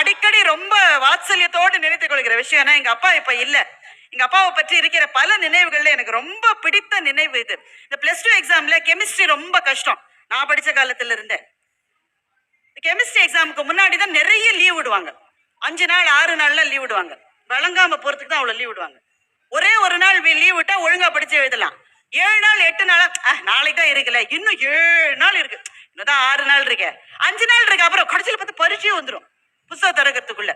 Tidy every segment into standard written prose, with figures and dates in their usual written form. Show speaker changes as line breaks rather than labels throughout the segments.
அடிக்கடி ரொம்ப வாத்சல்யத்தோடு நினைத்துக் கொள்கிற விஷயம்னா, எங்க அப்பா இப்ப இல்ல. எங்க அப்பாவை பற்றி இருக்கிற பல நினைவுகள்ல எனக்கு ரொம்ப பிடித்த நினைவு இது. இந்த பிளஸ் டூ எக்ஸாம்ல கெமிஸ்ட்ரி ரொம்ப கஷ்டம். நான் படிச்ச காலத்துல இருந்தே கெமிஸ்ட்ரி எக்ஸாமுக்கு முன்னாடி தான் நிறைய லீவ் விடுவாங்க. 5 நாள் 6 நாள்ல லீவ் விடுவாங்க. வழங்காம போறதுக்கு தான் அவ்வளவு லீவ் விடுவாங்க. ஒரே ஒரு நாள் லீவ் விட்டா ஒழுங்கா படிச்சு எழுதலாம். 7 நாள் 8 நாளா நாளைக்கு தான் இருக்குல்ல, இன்னும் 7 நாள் இருக்கு, இன்னும் 6 நாள் இருக்கு, 5 நாள் இருக்கு, அப்புறம் கடைசியில் பார்த்து பரீட்சையே வந்துடும் புத்தகம் தரகத்துக்குள்ள.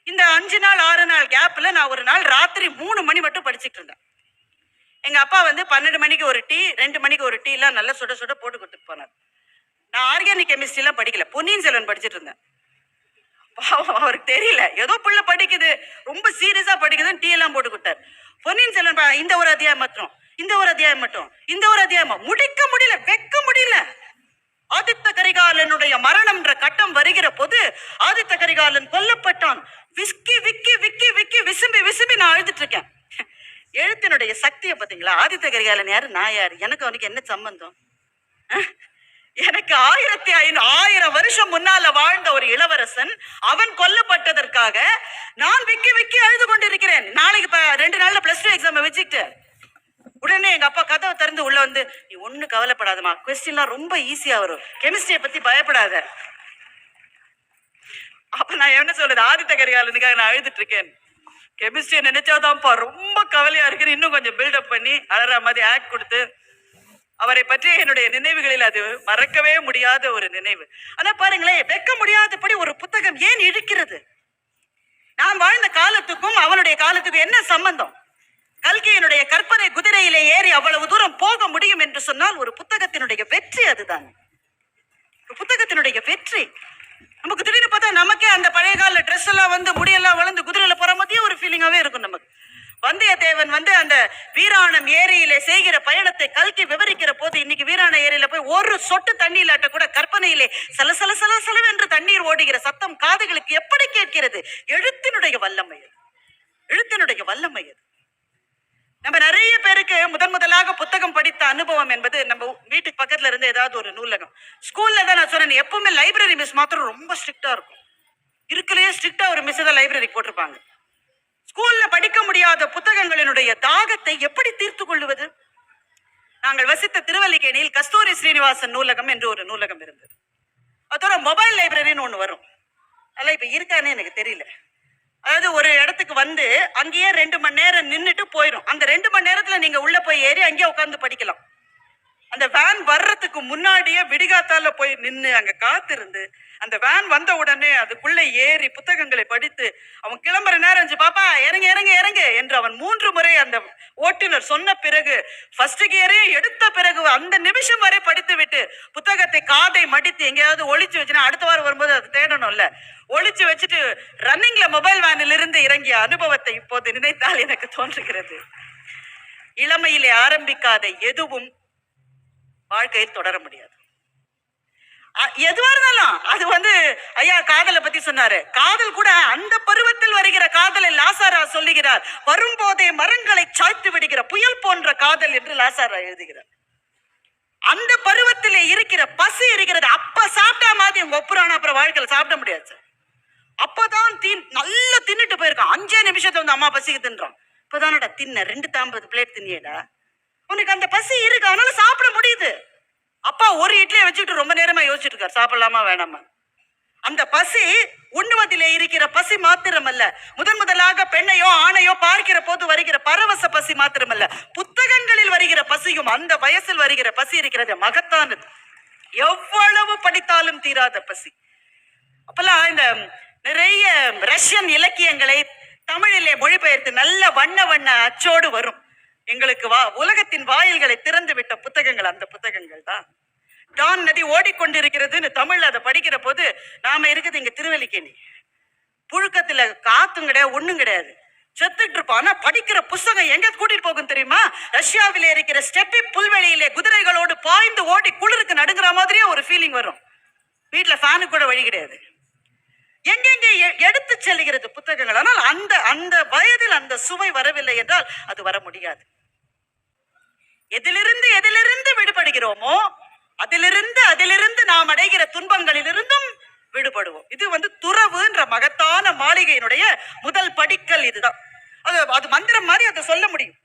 இந்த 5 நாள் 6 நாள் கேப்ல நான் ஒரு நாள் ராத்திரி 3 மணி மட்டும் படிச்சுட்டு இருந்தேன். எங்க அப்பா வந்து 12 மணிக்கு ஒரு டீ, 2 மணிக்கு ஒரு டீ எல்லாம் நல்லா சுட சுட போட்டு கொடுத்துட்டு போனார். நான் ஆர்கானிக் கெமிஸ்ட்ரி எல்லாம் படிக்கல, பொன்னியின் செல்வன் படிச்சுட்டு இருந்தேன். அவருக்கு தெரியல, ஏதோ புள்ள படிக்குது, ரொம்ப சீரியஸா படிக்குதுன்னு டீ எல்லாம் போட்டு கொடுத்தாரு. பொன்னியின் செல்வன் இந்த ஒரு அத்தியாயம் மட்டும், இந்த ஒரு அத்தியாயம் மட்டும், இந்த ஒரு அத்தியாயமா முடிக்க முடியல, வைக்க முடியல. ஆதித்த கரிகாலனுடைய மரணம்ன்ற கட்டம் வருகிற போது ஆதித்த கரிகாலன் கொல்லப்பட்டான். விக்கி விக்கி விக்கி விக்கி விசும்பி விசும்பி நான் அழுதுட்டு இருக்கேன். எழுத்தினுடைய சக்தியை பாத்தீங்களா? ஆதித்த கரிகாலன் யாரு, நான் யாரு, எனக்கு அவனுக்கு என்ன சம்பந்தம்? எனக்கு 1500 வருஷம் முன்னால வாழ்ந்த ஒரு இளவரசன், அவன் கொல்லப்பட்டதற்காக நான் விக்கி விக்கி அழுது கொண்டிருக்கிறேன். நாளைக்கு 2 நாள்ல பிளஸ் டூ எக்ஸாம் வச்சுக்கிட்டு உடனே எங்க அப்பா கதவை திறந்து உள்ள வந்து, நீ ஒண்ணு கவலைப்படாதமா, கொஸ்டின்லாம் ரொம்ப ஈஸியா வரும், கெமிஸ்ட்ரியை பத்தி பயப்படாத. அப்ப நான் என்ன சொல்றது, ஆதித்த கரிகாலனுக்காக நான் அழுதுட்டு இருக்கேன். கெமிஸ்ட்ரியை நினைச்சாதான்ப்பா ரொம்ப கவலையா இருக்கு, இன்னும் கொஞ்சம் பில்டப் பண்ணி அழற மாதிரி ஆக்ட் கொடுத்து, அவரை பற்றி என்னுடைய நினைவுகளில் அது மறக்கவே முடியாத ஒரு நினைவு. ஆனா பாருங்களேன், வைக்க முடியாதபடி ஒரு புத்தகம் ஏன் இழுக்கிறது? நான் வாழ்ந்த காலத்துக்கும் அவனுடைய காலத்துக்கும் என்ன சம்பந்தம்? கல்கியினுடைய கற்பனை குதிரையிலே ஏறி அவ்வளவு தூரம் போக முடியும் என்று சொன்னால் ஒரு புத்தகத்தினுடைய வெற்றி அதுதான். புத்தகத்தினுடைய வெற்றி. நமக்கு திடீர்னு பார்த்தா நமக்கே அந்த பழைய கால ட்ரெஸ் எல்லாம் வந்து முடியெல்லாம் வளர்ந்து குதிரையில போற மாதிரியே ஒரு ஃபீலிங்காவே இருக்கும் நமக்கு. வந்தியத்தேவன் வந்து அந்த வீராணம் ஏரியிலே செய்கிற பயணத்தை கல்கி விவரிக்கிற போது, இன்னைக்கு வீராண ஏரியில போய் ஒரு சொட்டு தண்ணி இல்லாட்ட கூட கற்பனையிலே சல சல சல சலவென்று தண்ணீர் ஓடுகிற சத்தம் காதுகளுக்கு எப்படி கேட்கிறது? எழுத்தினுடைய வல்லமை, எழுத்தினுடைய வல்லமை. நம்ம நிறைய பேருக்கு முதலாக புத்தகம் படித்த அனுபவம் என்பது நம்ம வீட்டுக்கு பக்கத்துல இருந்து ஏதாவது ஒரு நூலகம். ஸ்கூல்ல தான் நான் சொன்னேன், எப்பவுமே லைப்ரரி மிஸ் மாத்திரம் ரொம்ப ஸ்ட்ரிக்டா இருக்கும். இருக்கலையே ஸ்ட்ரிக்டா ஒரு மிஸ் தான் லைப்ரரி போட்டிருப்பாங்க. ஸ்கூல்ல படிக்க முடியாத புத்தகங்களினுடைய தாகத்தை எப்படி தீர்த்து கொள்வது? நாங்கள் வசித்த திருவல்லிக்கேணியில் கஸ்தூரி ஸ்ரீனிவாசன் நூலகம் என்று ஒரு நூலகம் இருந்தது. அதோட மொபைல் லைப்ரரின்னு ஒண்ணு வரும். அதெல்லாம் இப்ப இருக்கானே எனக்கு தெரியல. அதாவது ஒரு இடத்துக்கு வந்து அங்கேயே 2 மணி நேரம் நின்றுட்டு போயிடும். அந்த 2 மணி நேரத்துல நீங்க உள்ள போய் ஏறி அங்கேயே உட்காந்து படிக்கலாம். அந்த வேன் வர்றதுக்கு முன்னாடியே விடிகாத்தால போய் நின்று அங்க காத்திருந்து, அந்த வேன் வந்த உடனே அதுக்குள்ள ஏறி புத்தகங்களை படித்து, அவன் கிளம்புற நேரம் பாப்பா இறங்க இறங்க இறங்கு என்று அவன் 3 முறை அந்த ஓட்டுநர் சொன்ன பிறகு, ஃபர்ஸ்ட் கியரே எடுத்த பிறகு அந்த நிமிஷம் வரை படித்து விட்டு புத்தகத்தை காதை மடித்து எங்கேயாவது ஒளிச்சு வச்சுன்னா அடுத்த வாரம் வரும்போது அது தேடணும்ல, ஒளிச்சு வச்சுட்டு ரன்னிங்ல மொபைல் வேனில் இருந்து இறங்கிய அனுபவத்தை இப்போது நினைத்தால் எனக்கு தோன்றுகிறது. இளமையிலே ஆரம்பிக்காத எதுவும் வாழ்க்கையில் தொடர முடியாது. எதுவா இருந்தாலும் அது வந்து ஐயா காதலை பத்தி சொன்னாரு. காதல் கூட அந்த பருவத்தில் வருகிற காதலை லாசாரா சொல்லுகிறார். வரும்போதே மரங்களை சாய்த்து விடுகிற புயல் போன்ற காதல் என்று லாசாரா எழுதுகிறார். அந்த பருவத்திலே இருக்கிற பசி இருக்கிறது. அப்ப சாப்பிட்டா மாதிரி உங்க ஒப்புறான அப்புறம் வாழ்க்கையில சாப்பிட முடியாது. அப்பதான் நல்லா தின்னுட்டு போயிருக்கான். 5 நிமிஷத்துல வந்து அம்மா பசிக்கு தின்றான். இப்பதானடா தின்ன 2 தாம்பது பிளேட் தின்னியடா, உனக்கு அந்த பசி இருக்கு, அதனால சாப்பிட முடியுது. அப்பா ஒரு இட்லியை வச்சுட்டு ரொம்ப நேரமா யோசிச்சுட்டு இருக்காரு, சாப்பிடலாமா வேணாமா. அந்த பசி உண்ணுவதிலே இருக்கிற பசி மாத்திரமல்ல, முதலாக பெண்ணையோ ஆணையோ பார்க்கிற போது வருகிற பரவச பசி மாத்திரமல்ல, புத்தகங்களில் வருகிற பசியும் அந்த வயசில் வருகிற பசி இருக்கிறது மகத்தானது. எவ்வளவு படித்தாலும் தீராத பசி. அப்பெல்லாம் இந்த நிறைய ரஷ்யன் இலக்கியங்களை தமிழிலே மொழிபெயர்த்து நல்ல வண்ண வண்ண அச்சோடு வரும். எங்களுக்கு உலகத்தின் வாயில்களை திறந்து விட்ட புத்தகங்கள் அந்த புத்தகங்கள் தான். டான் நதி ஓடிக்கொண்டிருக்கிறதுன்னு தமிழ்ல அதை படிக்கிற போது, நாம இருக்குது இங்க திருவல்லிக்கேணி, புழுக்கத்துல காத்தும் கிடையாது, ஒண்ணும் கிடையாது, செத்துட்டு இருப்போம். ஆனா படிக்கிற புத்தகம் எங்க கூட்டிட்டு போகும் தெரியுமா? ரஷ்யாவில இருக்கிற ஸ்டெப்பி புல்வெளியிலே குதிரைகளோடு பாய்ந்து ஓடி குளிருக்கு நடுங்குற மாதிரியே ஒரு ஃபீலிங் வரும். வீட்டுல ஃபேனு கூட வழி கிடையாது. எங்கெங்க எடுத்து செல்கிறது புத்தகங்கள். ஆனால் அந்த அந்த வயதில் அந்த சுவை வரவில்லை என்றால் அது வர முடியாது. எதிலிருந்து விடுபடுகிறோமோ அதிலிருந்து நாம் அடைகிற துன்பங்களிலிருந்தும் விடுபடுவோம். இது துறவுன்ற மகத்தான மாளிகையினுடைய முதல் படிக்கல். இதுதான். அது மந்திரம் மாதிரி அதை சொல்ல முடியும்.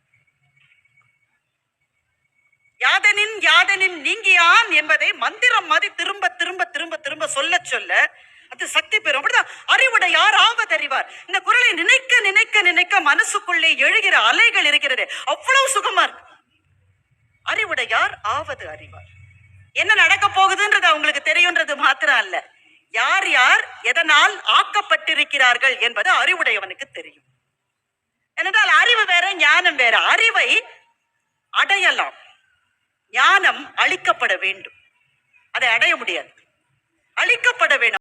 யாதனின் யாதனின் நீங்கியான் என்பதை மந்திரம் மாதிரி திரும்ப திரும்ப திரும்ப திரும்ப சொல்ல சொல்ல அது சக்தி பெறும். அப்படிதான் அறிவுடையார் ஆவதறிவார். இந்த குரலை நினைக்க நினைக்க நினைக்க மனசுக்குள்ளே எழுகிற அலைகள் இருக்கிறது, அவ்வளவு சுகமா இருக்கு. அறிவுடையார் ஆவது அறிவார். என்ன நடக்க போகுதுன்றது அவங்களுக்கு தெரியும்ன்றது மாத்திரம் அல்ல, யார் யார் எதனால் ஆக்கப்பட்டிருக்கிறார்கள் என்பது அறிவுடையவனுக்கு தெரியும். ஏனென்றால் அறிவு வேற, ஞானம் வேற. அறிவை அடையலாம், ஞானம் அளிக்கப்பட வேண்டும். அதை அடைய முடியாது, அளிக்கப்பட வேண்டும்.